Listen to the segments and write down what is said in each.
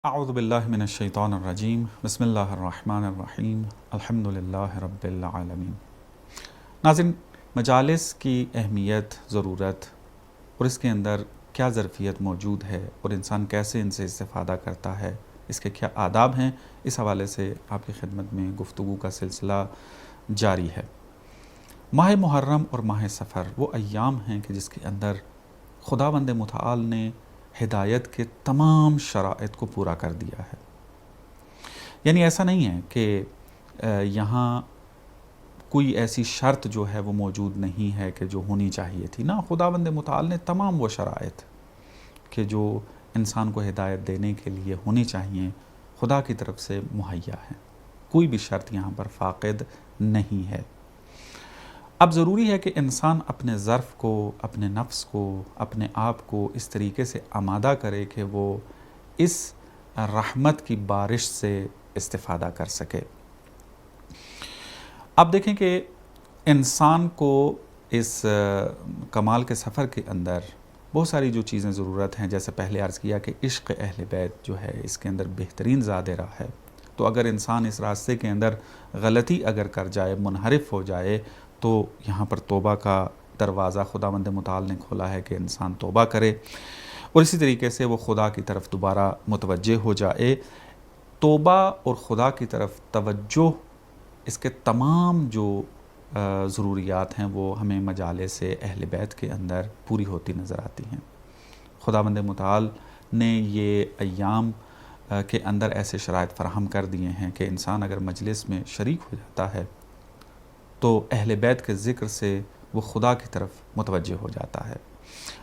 اعوذ باللہ من الشیطان الرجیم بسم اللہ الرحمن الرحیم الحمدللہ رب العالمین۔ ناظرین، مجالس کی اہمیت، ضرورت اور اس کے اندر کیا ظرفیت موجود ہے اور انسان کیسے ان سے استفادہ کرتا ہے، اس کے کیا آداب ہیں، اس حوالے سے آپ کی خدمت میں گفتگو کا سلسلہ جاری ہے۔ ماہ محرم اور ماہ سفر وہ ایام ہیں کہ جس کے اندر خداوند متعال نے ہدایت کے تمام شرائط کو پورا کر دیا ہے۔ یعنی ایسا نہیں ہے کہ یہاں کوئی ایسی شرط جو ہے وہ موجود نہیں ہے کہ جو ہونی چاہیے تھی، نہ، خداوند متعال نے تمام وہ شرائط کہ جو انسان کو ہدایت دینے کے لیے ہونی چاہیے خدا کی طرف سے مہیا ہیں۔ کوئی بھی شرط یہاں پر فاقد نہیں ہے۔ اب ضروری ہے کہ انسان اپنے ظرف کو، اپنے نفس کو، اپنے آپ کو اس طریقے سے آمادہ کرے کہ وہ اس رحمت کی بارش سے استفادہ کر سکے۔ اب دیکھیں کہ انسان کو اس کمال کے سفر کے اندر بہت ساری جو چیزیں ضرورت ہیں، جیسے پہلے عرض کیا کہ عشق اہل بیت جو ہے اس کے اندر بہترین زاد راہ ہے۔ تو اگر انسان اس راستے کے اندر غلطی اگر کر جائے، منحرف ہو جائے، تو یہاں پر توبہ کا دروازہ خداوند متعال نے کھولا ہے کہ انسان توبہ کرے اور اسی طریقے سے وہ خدا کی طرف دوبارہ متوجہ ہو جائے۔ توبہ اور خدا کی طرف توجہ، اس کے تمام جو ضروریات ہیں وہ ہمیں مجالس اہل بیت کے اندر پوری ہوتی نظر آتی ہیں۔ خداوند متعال نے یہ ایام کے اندر ایسے شرائط فراہم کر دیے ہیں کہ انسان اگر مجلس میں شریک ہو جاتا ہے تو اہل بیت کے ذکر سے وہ خدا کی طرف متوجہ ہو جاتا ہے۔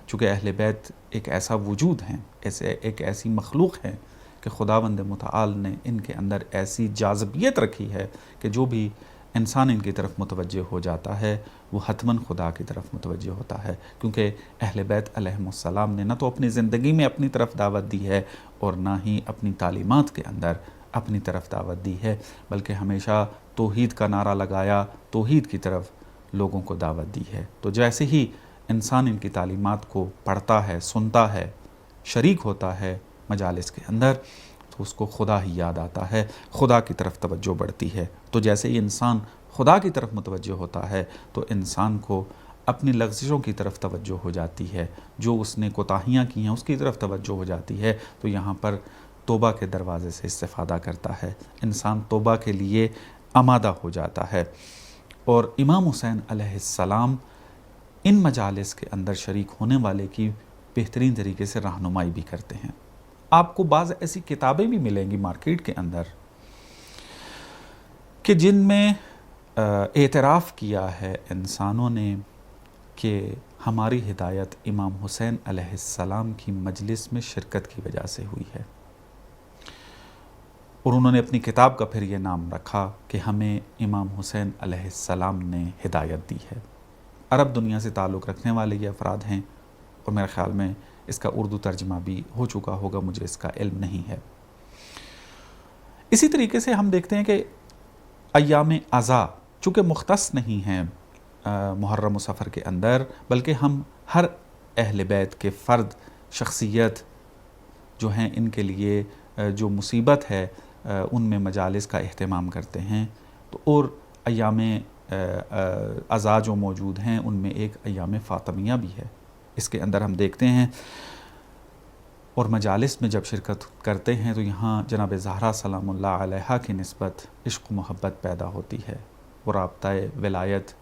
چونکہ اہل بیت ایک ایسا وجود ہیں، ایک ایسی مخلوق ہے کہ خداوند متعال نے ان کے اندر ایسی جاذبیت رکھی ہے کہ جو بھی انسان ان کی طرف متوجہ ہو جاتا ہے وہ حتماً خدا کی طرف متوجہ ہوتا ہے، کیونکہ اہل بیت علیہم السلام نے نہ تو اپنی زندگی میں اپنی طرف دعوت دی ہے اور نہ ہی اپنی تعلیمات کے اندر اپنی طرف دعوت دی ہے، بلکہ ہمیشہ توحید کا نعرہ لگایا، توحید کی طرف لوگوں کو دعوت دی ہے۔ تو جیسے ہی انسان ان کی تعلیمات کو پڑھتا ہے، سنتا ہے، شریک ہوتا ہے مجالس کے اندر، تو اس کو خدا ہی یاد آتا ہے، خدا کی طرف توجہ بڑھتی ہے۔ تو جیسے ہی انسان خدا کی طرف متوجہ ہوتا ہے تو انسان کو اپنی لغزشوں کی طرف توجہ ہو جاتی ہے، جو اس نے کوتاہیاں کی ہیں اس کی طرف توجہ ہو جاتی ہے، تو یہاں پر توبہ کے دروازے سے استفادہ کرتا ہے، انسان توبہ کے لیے آمادہ ہو جاتا ہے۔ اور امام حسین علیہ السلام ان مجالس کے اندر شریک ہونے والے کی بہترین طریقے سے رہنمائی بھی کرتے ہیں۔ آپ کو بعض ایسی کتابیں بھی ملیں گی مارکیٹ کے اندر کہ جن میں اعتراف کیا ہے انسانوں نے کہ ہماری ہدایت امام حسین علیہ السلام کی مجلس میں شرکت کی وجہ سے ہوئی ہے، اور انہوں نے اپنی کتاب کا پھر یہ نام رکھا کہ ہمیں امام حسین علیہ السلام نے ہدایت دی ہے۔ عرب دنیا سے تعلق رکھنے والے یہ افراد ہیں، اور میرے خیال میں اس کا اردو ترجمہ بھی ہو چکا ہوگا، مجھے اس کا علم نہیں ہے۔ اسی طریقے سے ہم دیکھتے ہیں کہ ایام عزا چونکہ مختص نہیں ہیں محرم و سفر کے اندر، بلکہ ہم ہر اہل بیت کے فرد، شخصیت جو ہیں ان کے لیے جو مصیبت ہے ان میں مجالس کا اہتمام کرتے ہیں، تو اور ایام عزا جو موجود ہیں ان میں ایک ایام فاطمیہ بھی ہے۔ اس کے اندر ہم دیکھتے ہیں اور مجالس میں جب شرکت کرتے ہیں تو یہاں جناب زہرا سلام اللہ علیہا کی نسبت عشق و محبت پیدا ہوتی ہے، وہ رابطہ ولایت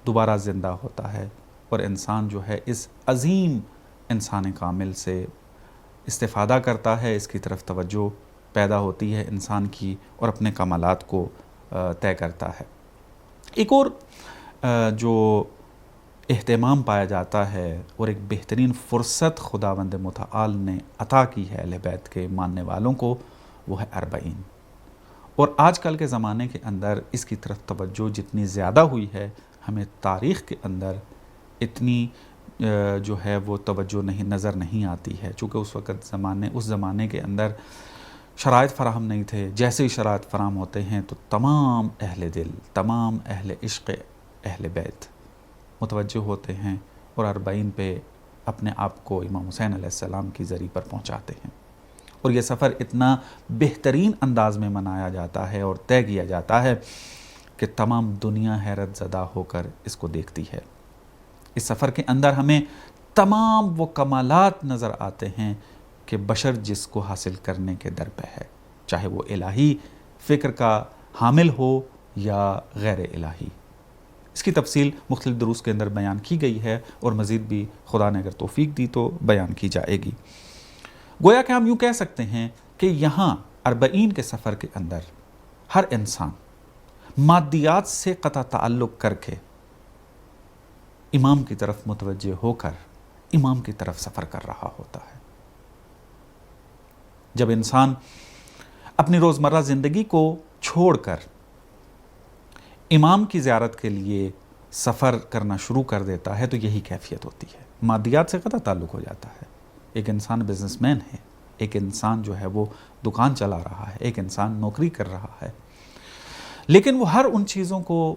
دوبارہ زندہ ہوتا ہے، اور انسان جو ہے اس عظیم انسان کامل سے استفادہ کرتا ہے، اس کی طرف توجہ پیدا ہوتی ہے انسان کی، اور اپنے کمالات کو طے کرتا ہے۔ ایک اور جو اہتمام پایا جاتا ہے اور ایک بہترین فرصت خداوند متعال نے عطا کی ہے اہل بیت کے ماننے والوں کو، وہ ہے اربعین۔ اور آج کل کے زمانے کے اندر اس کی طرف توجہ جتنی زیادہ ہوئی ہے، ہمیں تاریخ کے اندر اتنی جو ہے وہ توجہ نظر نہیں آتی ہے، چونکہ اس زمانے کے اندر شرائط فراہم نہیں تھے۔ جیسے ہی شرائط فراہم ہوتے ہیں تو تمام اہل دل، تمام اہل عشق اہل بیت متوجہ ہوتے ہیں اور اربعین پہ اپنے آپ کو امام حسین علیہ السلام کی ذریعہ پر پہنچاتے ہیں۔ اور یہ سفر اتنا بہترین انداز میں منایا جاتا ہے اور طے کیا جاتا ہے کہ تمام دنیا حیرت زدہ ہو کر اس کو دیکھتی ہے۔ اس سفر کے اندر ہمیں تمام وہ کمالات نظر آتے ہیں کہ بشر جس کو حاصل کرنے کے در پہ ہے، چاہے وہ الہی فکر کا حامل ہو یا غیر الہی۔ اس کی تفصیل مختلف دروس کے اندر بیان کی گئی ہے اور مزید بھی خدا نے اگر توفیق دی تو بیان کی جائے گی۔ گویا کہ ہم یوں کہہ سکتے ہیں کہ یہاں 40 کے سفر کے اندر ہر انسان مادیات سے قطع تعلق کر کے امام کی طرف متوجہ ہو کر امام کی طرف سفر کر رہا ہوتا ہے۔ جب انسان اپنی روزمرہ زندگی کو چھوڑ کر امام کی زیارت کے لیے سفر کرنا شروع کر دیتا ہے تو یہی کیفیت ہوتی ہے، مادیات سے قطع تعلق ہو جاتا ہے۔ ایک انسان بزنس مین ہے، ایک انسان جو ہے وہ دکان چلا رہا ہے، ایک انسان نوکری کر رہا ہے، لیکن وہ ہر ان چیزوں کو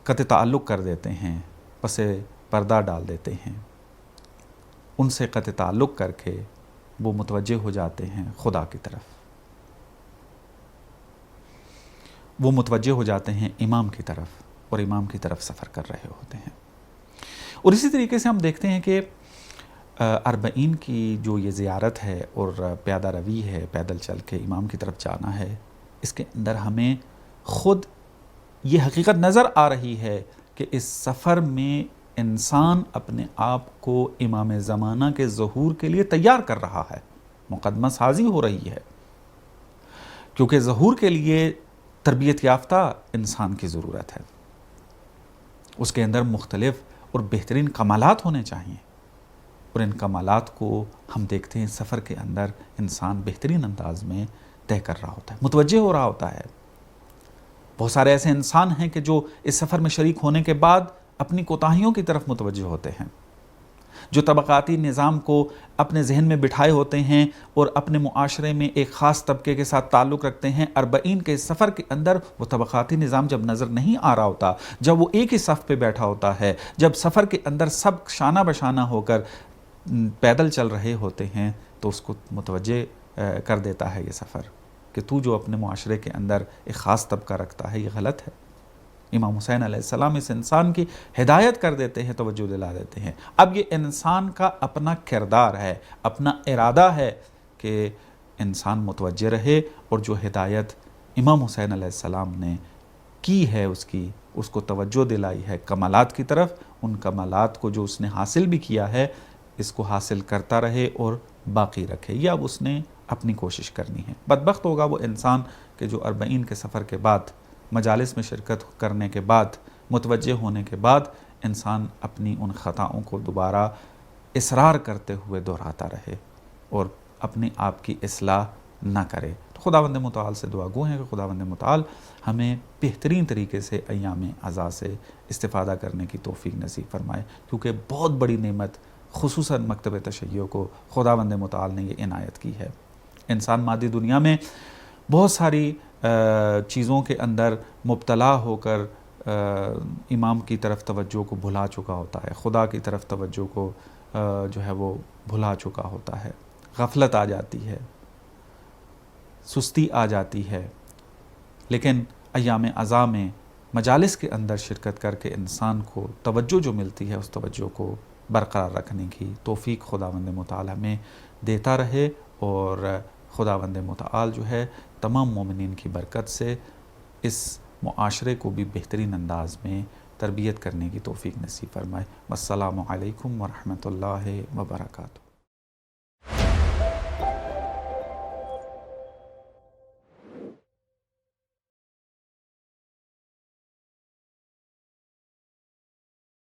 قطع تعلق کر دیتے ہیں، پس پردہ ڈال دیتے ہیں، ان سے قطع تعلق کر کے وہ متوجہ ہو جاتے ہیں خدا کی طرف، وہ متوجہ ہو جاتے ہیں امام کی طرف اور امام کی طرف سفر کر رہے ہوتے ہیں۔ اور اسی طریقے سے ہم دیکھتے ہیں کہ 40 کی جو یہ زیارت ہے اور پیادہ روی ہے، پیدل چل کے امام کی طرف جانا ہے، اس کے اندر ہمیں خود یہ حقیقت نظر آ رہی ہے کہ اس سفر میں انسان اپنے آپ کو امام زمانہ کے ظہور کے لیے تیار کر رہا ہے، مقدمہ سازی ہو رہی ہے، کیونکہ ظہور کے لیے تربیت یافتہ انسان کی ضرورت ہے، اس کے اندر مختلف اور بہترین کمالات ہونے چاہیے، اور ان کمالات کو ہم دیکھتے ہیں سفر کے اندر انسان بہترین انداز میں طے کر رہا ہوتا ہے، متوجہ ہو رہا ہوتا ہے۔ بہت سارے ایسے انسان ہیں کہ جو اس سفر میں شریک ہونے کے بعد اپنی کوتاہیوں کی طرف متوجہ ہوتے ہیں، جو طبقاتی نظام کو اپنے ذہن میں بٹھائے ہوتے ہیں اور اپنے معاشرے میں ایک خاص طبقے کے ساتھ تعلق رکھتے ہیں۔ 40 کے سفر کے اندر وہ طبقاتی نظام جب نظر نہیں آ رہا ہوتا، جب وہ ایک ہی صف پہ بیٹھا ہوتا ہے، جب سفر کے اندر سب شانہ بشانہ ہو کر پیدل چل رہے ہوتے ہیں، تو اس کو متوجہ کر دیتا ہے یہ سفر کہ تو جو اپنے معاشرے کے اندر ایک خاص طبقہ رکھتا ہے، یہ غلط ہے۔ امام حسین علیہ السلام اس انسان کی ہدایت کر دیتے ہیں، توجہ دلا دیتے ہیں۔ اب یہ انسان کا اپنا کردار ہے، اپنا ارادہ ہے کہ انسان متوجہ رہے اور جو ہدایت امام حسین علیہ السلام نے کی ہے اس کو توجہ دلائی ہے کمالات کی طرف، ان کمالات کو جو اس نے حاصل بھی کیا ہے اس کو حاصل کرتا رہے اور باقی رکھے، یہ اب اس نے اپنی کوشش کرنی ہے۔ بدبخت ہوگا وہ انسان کہ جو 40 کے سفر کے بعد، مجالس میں شرکت کرنے کے بعد، متوجہ ہونے کے بعد انسان اپنی ان خطاؤں کو دوبارہ اصرار کرتے ہوئے دہراتا رہے اور اپنے آپ کی اصلاح نہ کرے۔ تو خداوند متعال سے دعا گو ہیں کہ خداوند متعال ہمیں بہترین طریقے سے ایام عزا سے استفادہ کرنے کی توفیق نصیب فرمائے، کیونکہ بہت بڑی نعمت خصوصاً مکتب تشیع کو خداوند متعال نے یہ عنایت کی ہے۔ انسان مادی دنیا میں بہت ساری چیزوں کے اندر مبتلا ہو کر امام کی طرف توجہ کو بھلا چکا ہوتا ہے، خدا کی طرف توجہ کو جو ہے وہ بھلا چکا ہوتا ہے، غفلت آ جاتی ہے، سستی آ جاتی ہے، لیکن ایام عزا میں مجالس کے اندر شرکت کر کے انسان کو توجہ جو ملتی ہے اس توجہ کو برقرار رکھنے کی توفیق خداوند متعال ہمیں دیتا رہے، اور خداوند متعال جو ہے تمام مومنین کی برکت سے اس معاشرے کو بھی بہترین انداز میں تربیت کرنے کی توفیق نصیب فرمائے۔ والسلام علیکم ورحمۃ اللہ وبرکاتہ۔